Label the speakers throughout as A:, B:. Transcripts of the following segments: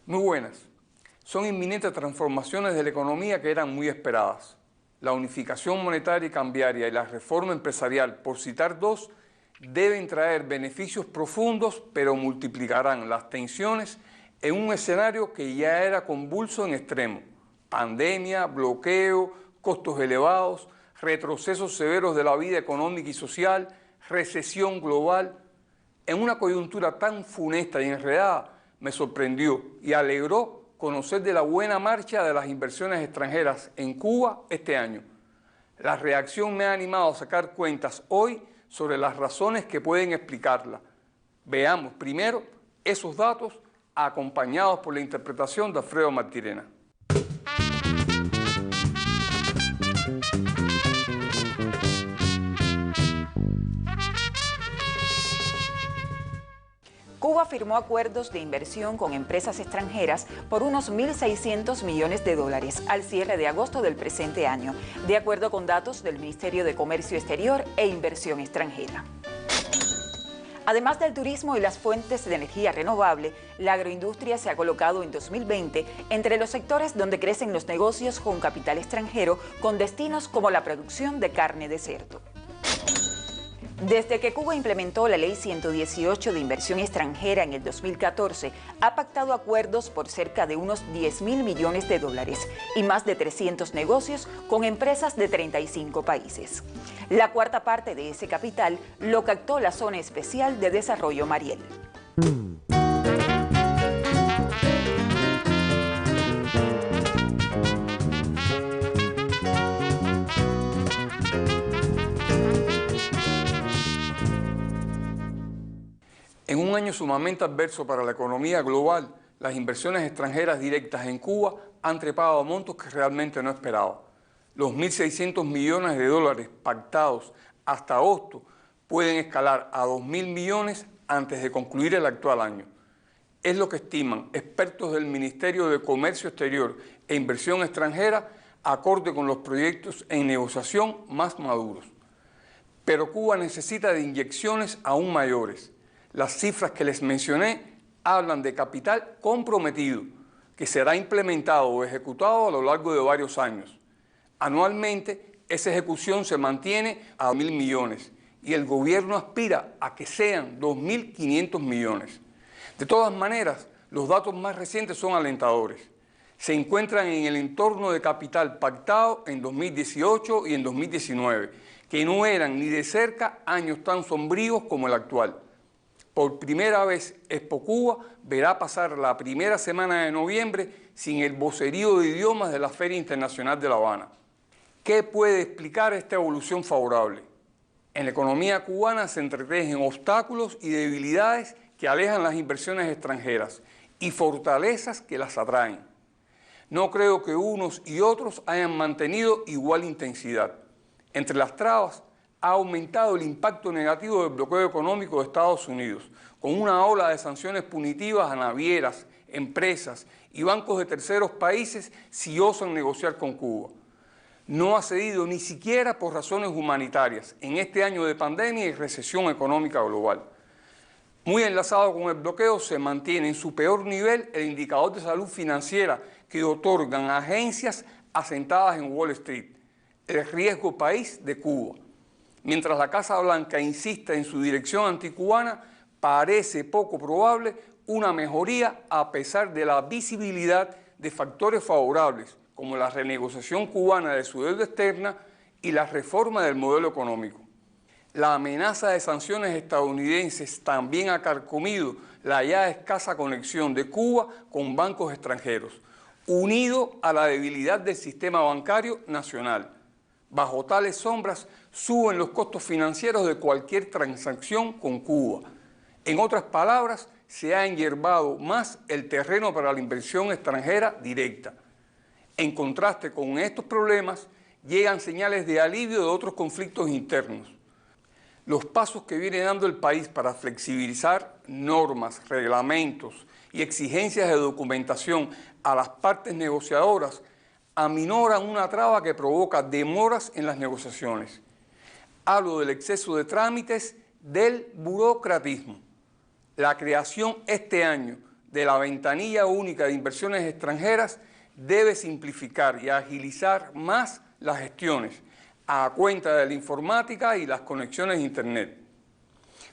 A: Muy buenas. Son inminentes transformaciones de la economía que eran muy esperadas. La unificación monetaria y cambiaria y la reforma empresarial, por citar dos, deben traer beneficios profundos, pero multiplicarán las tensiones en un escenario que ya era convulso en extremo. Pandemia, bloqueo, costos elevados, retrocesos severos de la vida económica y social, recesión global. En una coyuntura tan funesta y enredada, me sorprendió y alegró conocer de la buena marcha de las inversiones extranjeras en Cuba este año. La reacción me ha animado a sacar cuentas hoy sobre las razones que pueden explicarla. Veamos primero esos datos acompañados por la interpretación de Alfredo Martirena.
B: Cuba firmó acuerdos de inversión con empresas extranjeras por unos 1.600 millones de dólares al cierre de agosto del presente año, de acuerdo con datos del Ministerio de Comercio Exterior e Inversión Extranjera. Además del turismo y las fuentes de energía renovable, la agroindustria se ha colocado en 2020 entre los sectores donde crecen los negocios con capital extranjero con destinos como la producción de carne de cerdo. Desde que Cuba implementó la Ley 118 de Inversión Extranjera en el 2014, ha pactado acuerdos por cerca de unos 10.000 millones de dólares y más de 300 negocios con empresas de 35 países. La cuarta parte de ese capital lo captó la Zona Especial de Desarrollo Mariel.
A: En un año sumamente adverso para la economía global, las inversiones extranjeras directas en Cuba han trepado a montos que realmente no esperaba. Los 1.600 millones de dólares pactados hasta agosto pueden escalar a 2.000 millones antes de concluir el actual año. Es lo que estiman expertos del Ministerio de Comercio Exterior e Inversión Extranjera, acorde con los proyectos en negociación más maduros. Pero Cuba necesita de inyecciones aún mayores. Las cifras que les mencioné hablan de capital comprometido, que será implementado o ejecutado a lo largo de varios años. Anualmente, esa ejecución se mantiene a 1.000 millones y el gobierno aspira a que sean 2.500 millones. De todas maneras, los datos más recientes son alentadores. Se encuentran en el entorno de capital pactado en 2018 y en 2019, que no eran ni de cerca años tan sombríos como el actual. Por primera vez, Expo Cuba verá pasar la primera semana de noviembre sin el vocerío de idiomas de la Feria Internacional de La Habana. ¿Qué puede explicar esta evolución favorable? En la economía cubana se entretejen obstáculos y debilidades que alejan las inversiones extranjeras y fortalezas que las atraen. No creo que unos y otros hayan mantenido igual intensidad. Entre las trabas, ha aumentado el impacto negativo del bloqueo económico de Estados Unidos, con una ola de sanciones punitivas a navieras, empresas y bancos de terceros países si osan negociar con Cuba. No ha cedido ni siquiera por razones humanitarias en este año de pandemia y recesión económica global. Muy enlazado con el bloqueo, se mantiene en su peor nivel el indicador de salud financiera que otorgan agencias asentadas en Wall Street, el riesgo país de Cuba. Mientras la Casa Blanca insiste en su dirección anticubana, parece poco probable una mejoría a pesar de la visibilidad de factores favorables, como la renegociación cubana de su deuda externa y la reforma del modelo económico. La amenaza de sanciones estadounidenses también ha carcomido la ya escasa conexión de Cuba con bancos extranjeros, unido a la debilidad del sistema bancario nacional. Bajo tales sombras suben los costos financieros de cualquier transacción con Cuba. En otras palabras, se ha enyerbado más el terreno para la inversión extranjera directa. En contraste con estos problemas, llegan señales de alivio de otros conflictos internos. Los pasos que viene dando el país para flexibilizar normas, reglamentos y exigencias de documentación a las partes negociadoras aminoran una traba que provoca demoras en las negociaciones. Hablo del exceso de trámites, del burocratismo. La creación este año de la ventanilla única de inversiones extranjeras debe simplificar y agilizar más las gestiones a cuenta de la informática y las conexiones de Internet.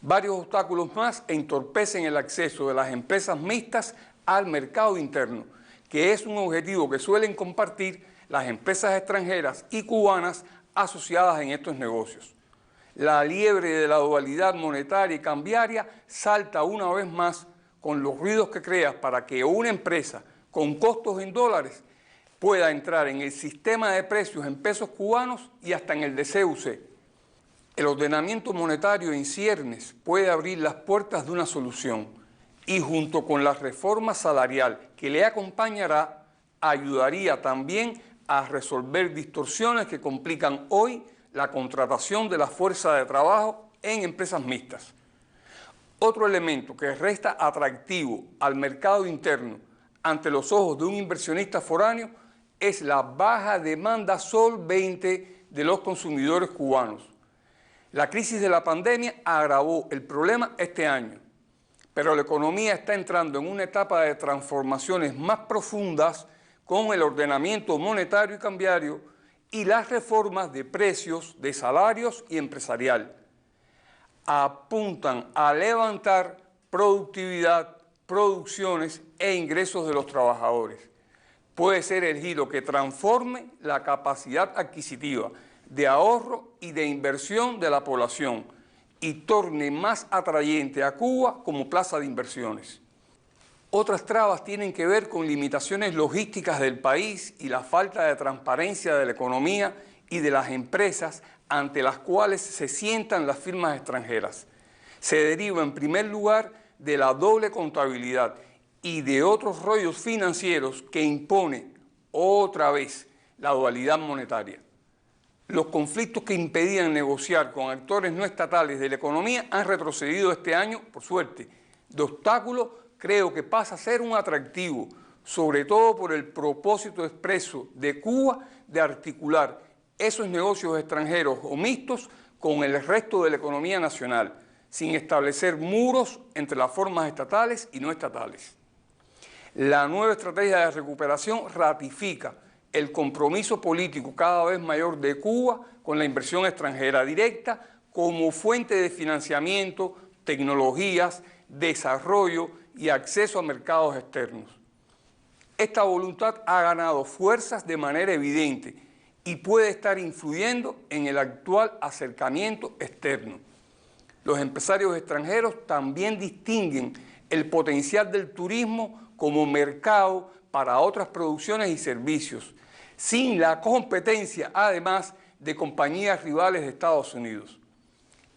A: Varios obstáculos más entorpecen el acceso de las empresas mixtas al mercado interno, que es un objetivo que suelen compartir las empresas extranjeras y cubanas asociadas en estos negocios. La liebre de la dualidad monetaria y cambiaria salta una vez más con los ruidos que crea para que una empresa con costos en dólares pueda entrar en el sistema de precios en pesos cubanos y hasta en el de CUC. El ordenamiento monetario en ciernes puede abrir las puertas de una solución y junto con la reforma salarial que le acompañará, ayudaría también a resolver distorsiones que complican hoy la contratación de la fuerza de trabajo en empresas mixtas. Otro elemento que resta atractivo al mercado interno ante los ojos de un inversionista foráneo es la baja demanda solvente de los consumidores cubanos. La crisis de la pandemia agravó el problema este año, pero la economía está entrando en una etapa de transformaciones más profundas con el ordenamiento monetario y cambiario y las reformas de precios, de salarios y empresarial. Apuntan a levantar productividad, producciones e ingresos de los trabajadores. Puede ser el giro que transforme la capacidad adquisitiva, de ahorro y de inversión de la población y torne más atrayente a Cuba como plaza de inversiones. Otras trabas tienen que ver con limitaciones logísticas del país y la falta de transparencia de la economía y de las empresas ante las cuales se sientan las firmas extranjeras. Se deriva en primer lugar de la doble contabilidad y de otros rollos financieros que impone otra vez la dualidad monetaria. Los conflictos que impedían negociar con actores no estatales de la economía han retrocedido este año, por suerte. De obstáculo, creo que pasa a ser un atractivo, sobre todo por el propósito expreso de Cuba de articular esos negocios extranjeros o mixtos con el resto de la economía nacional, sin establecer muros entre las formas estatales y no estatales. La nueva estrategia de recuperación ratifica el compromiso político cada vez mayor de Cuba con la inversión extranjera directa como fuente de financiamiento, tecnologías, desarrollo y acceso a mercados externos. Esta voluntad ha ganado fuerzas de manera evidente y puede estar influyendo en el actual acercamiento externo. Los empresarios extranjeros también distinguen el potencial del turismo como mercado para otras producciones y servicios, sin la competencia, además, de compañías rivales de Estados Unidos.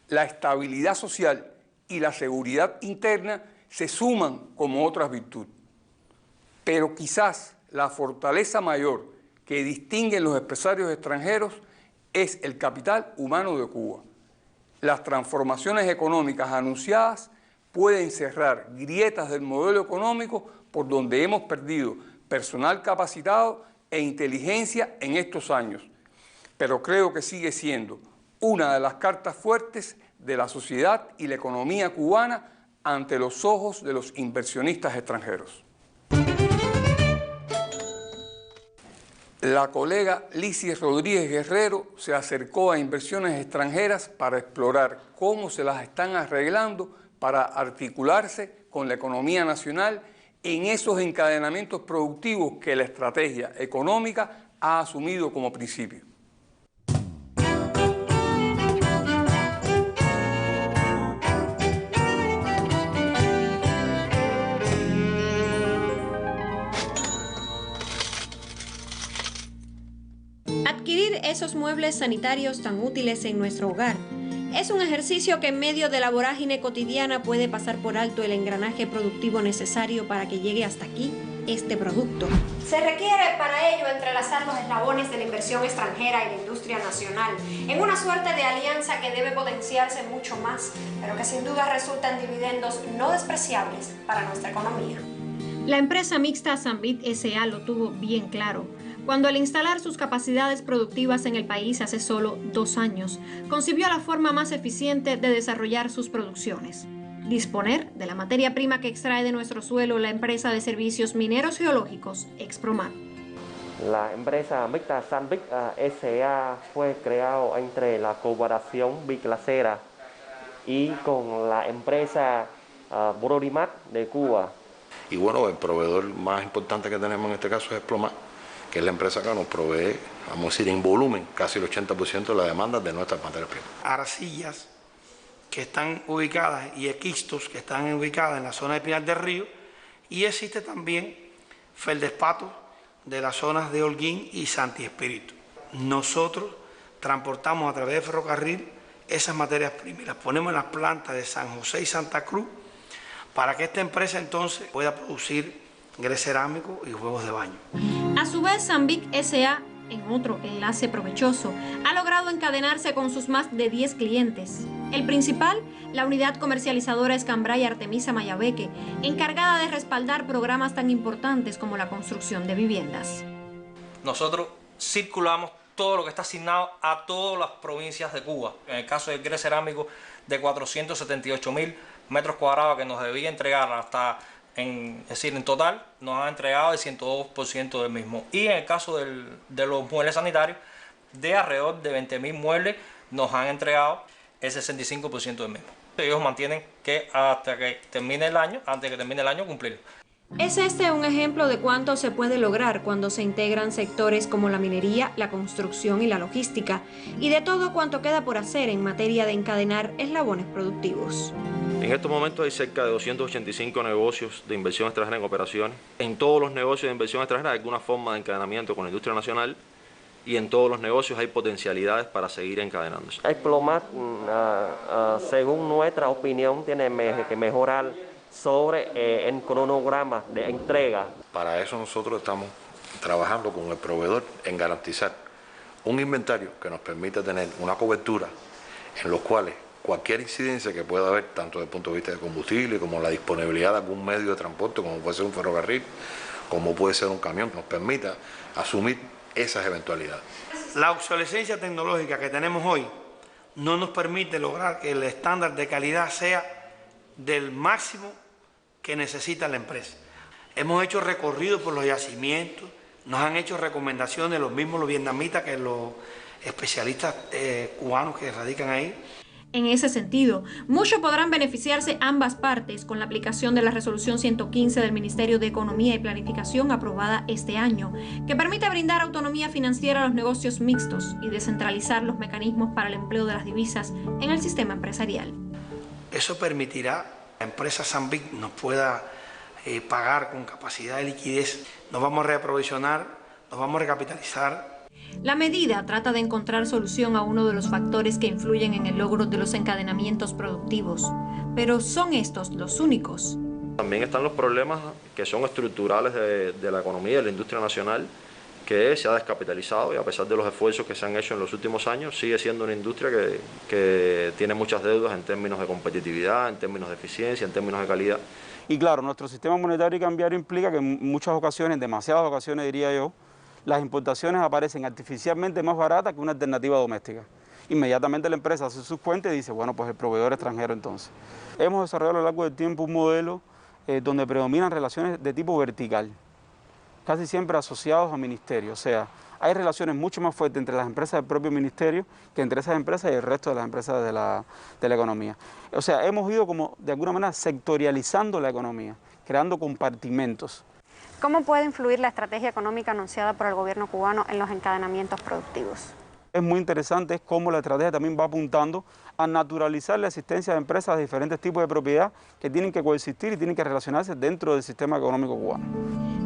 A: La estabilidad social y la seguridad interna se suman como otras virtudes. Pero quizás la fortaleza mayor que distinguen los empresarios extranjeros es el capital humano de Cuba. Las transformaciones económicas anunciadas pueden cerrar grietas del modelo económico por donde hemos perdido personal capacitado e inteligencia en estos años, pero creo que sigue siendo una de las cartas fuertes de la sociedad y la economía cubana ante los ojos de los inversionistas extranjeros. La colega Lizy Rodríguez Guerrero se acercó a inversiones extranjeras para explorar cómo se las están arreglando para articularse con la economía nacional en esos encadenamientos productivos que la estrategia económica ha asumido como principio.
C: Adquirir esos muebles sanitarios tan útiles en nuestro hogar es un ejercicio que en medio de la vorágine cotidiana puede pasar por alto el engranaje productivo necesario para que llegue hasta aquí este producto.
D: Se requiere para ello entrelazar los eslabones de la inversión extranjera y la industria nacional en una suerte de alianza que debe potenciarse mucho más, pero que sin duda resulta en dividendos no despreciables para nuestra economía.
C: La empresa mixta Sanbit S.A. lo tuvo bien claro. Cuando al instalar sus capacidades productivas en el país hace solo 2 años, concibió la forma más eficiente de desarrollar sus producciones. Disponer de la materia prima que extrae de nuestro suelo la empresa de servicios mineros geológicos Expromat.
E: La empresa mixta Sanbit S.A. fue creado entre la colaboración biclasera y con la empresa Brodimat de Cuba.
F: Y bueno, el proveedor más importante que tenemos en este caso es Expromat, que es la empresa que nos provee, vamos a decir, en volumen, casi el 80% de la demanda de nuestras materias primas.
G: Arcillas que están ubicadas y equistos que están ubicadas en la zona de Pinar del Río, y existe también feldespatos de las zonas de Holguín y Santi Espíritu. Nosotros transportamos a través de ferrocarril esas materias primas y las ponemos en las plantas de San José y Santa Cruz para que esta empresa entonces pueda producir grés cerámico y juegos de baño.
C: A su vez, Sanbit S.A., en otro enlace provechoso, ha logrado encadenarse con sus más de 10 clientes. El principal, la unidad comercializadora Escambray Artemisa Mayabeque, encargada de respaldar programas tan importantes como la construcción de viviendas.
H: Nosotros circulamos todo lo que está asignado a todas las provincias de Cuba. En el caso del grés cerámico de 478.000 metros cuadrados que nos debía entregar hasta, en total, nos han entregado el 102% del mismo. Y en el caso de los muebles sanitarios, de alrededor de 20.000 muebles, nos han entregado el 65% del mismo. Ellos mantienen que hasta que termine el año, antes de que termine el año, cumplirlo.
C: ¿Es este un ejemplo de cuánto se puede lograr cuando se integran sectores como la minería, la construcción y la logística, y de todo cuanto queda por hacer en materia de encadenar eslabones productivos?
I: En estos momentos hay cerca de 285 negocios de inversión extranjera en operaciones. En todos los negocios de inversión extranjera hay alguna forma de encadenamiento con la industria nacional, y en todos los negocios hay potencialidades para seguir encadenándose.
E: Expromat, según nuestra opinión, tiene que mejorar sobre el cronograma de entrega.
F: Para eso nosotros estamos trabajando con el proveedor en garantizar un inventario que nos permita tener una cobertura en los cuales cualquier incidencia que pueda haber, tanto desde el punto de vista de combustible como la disponibilidad de algún medio de transporte, como puede ser un ferrocarril, como puede ser un camión, nos permita asumir esas eventualidades.
G: La obsolescencia tecnológica que tenemos hoy no nos permite lograr que el estándar de calidad sea del máximo que necesita la empresa. Hemos hecho recorridos por los yacimientos, nos han hecho recomendaciones los mismos vietnamitas que los especialistas cubanos que radican ahí.
C: En ese sentido, mucho podrán beneficiarse ambas partes con la aplicación de la Resolución 115 del Ministerio de Economía y Planificación aprobada este año, que permite brindar autonomía financiera a los negocios mixtos y descentralizar los mecanismos para el empleo de las divisas en el sistema empresarial.
G: Eso permitirá que la empresa Sanbit nos pueda pagar con capacidad de liquidez, nos vamos a reaprovisionar, nos vamos a recapitalizar.
C: La medida trata de encontrar solución a uno de los factores que influyen en el logro de los encadenamientos productivos, pero ¿son estos los únicos?
I: También están los problemas que son estructurales de la economía y de la industria nacional, que se ha descapitalizado y a pesar de los esfuerzos que se han hecho en los últimos años, sigue siendo una industria que tiene muchas deudas en términos de competitividad, en términos de eficiencia, en términos de calidad.
J: Y claro, nuestro sistema monetario y cambiario implica que en muchas ocasiones, en demasiadas ocasiones diría yo, las importaciones aparecen artificialmente más baratas que una alternativa doméstica. Inmediatamente la empresa hace sus cuentas y dice, bueno, pues el proveedor extranjero entonces. Hemos desarrollado a lo largo del tiempo un modelo donde predominan relaciones de tipo vertical, casi siempre asociados a ministerios. O sea, hay relaciones mucho más fuertes entre las empresas del propio ministerio que entre esas empresas y el resto de las empresas de la economía. O sea, hemos ido como de alguna manera sectorializando la economía, creando compartimentos.
D: ¿Cómo puede influir la estrategia económica anunciada por el gobierno cubano en los encadenamientos productivos?
J: Es muy interesante es cómo la estrategia también va apuntando a naturalizar la existencia de empresas de diferentes tipos de propiedad que tienen que coexistir y tienen que relacionarse dentro del sistema económico cubano.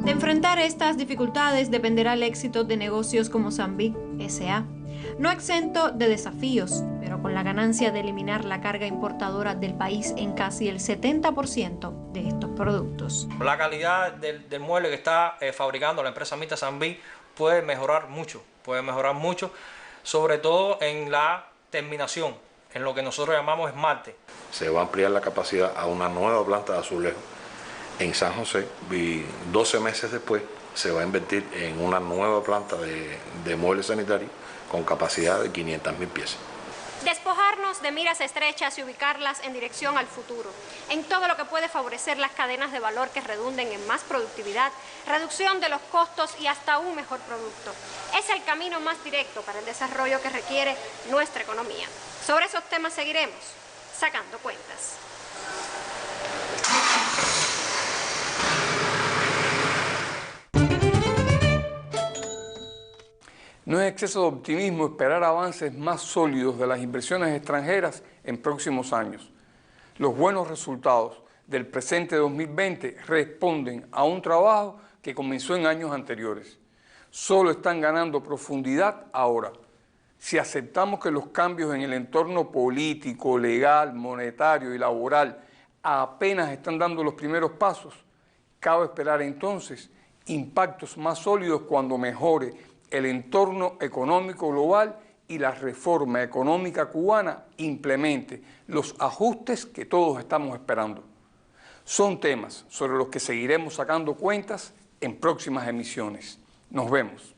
C: De enfrentar estas dificultades dependerá el éxito de negocios como Sanbit S.A., no exento de desafíos, pero con la ganancia de eliminar la carga importadora del país en casi el 70% de estos productos.
H: La calidad del mueble que está fabricando la empresa mixta Sanbit puede mejorar mucho, sobre todo en la terminación, en lo que nosotros llamamos esmalte.
F: Se va a ampliar la capacidad a una nueva planta de azulejo en San José y 12 meses después se va a invertir en una nueva planta de muebles sanitarios con capacidad de 500.000 piezas.
D: Despojarnos de miras estrechas y ubicarlas en dirección al futuro, en todo lo que puede favorecer las cadenas de valor que redunden en más productividad, reducción de los costos y hasta un mejor producto. Es el camino más directo para el desarrollo que requiere nuestra economía. Sobre esos temas seguiremos sacando cuentas.
A: No es exceso de optimismo esperar avances más sólidos de las inversiones extranjeras en próximos años. Los buenos resultados del presente 2020 responden a un trabajo que comenzó en años anteriores. Solo están ganando profundidad ahora. Si aceptamos que los cambios en el entorno político, legal, monetario y laboral apenas están dando los primeros pasos, cabe esperar entonces impactos más sólidos cuando mejore el entorno económico global y la reforma económica cubana implemente los ajustes que todos estamos esperando. Son temas sobre los que seguiremos sacando cuentas en próximas emisiones. Nos vemos.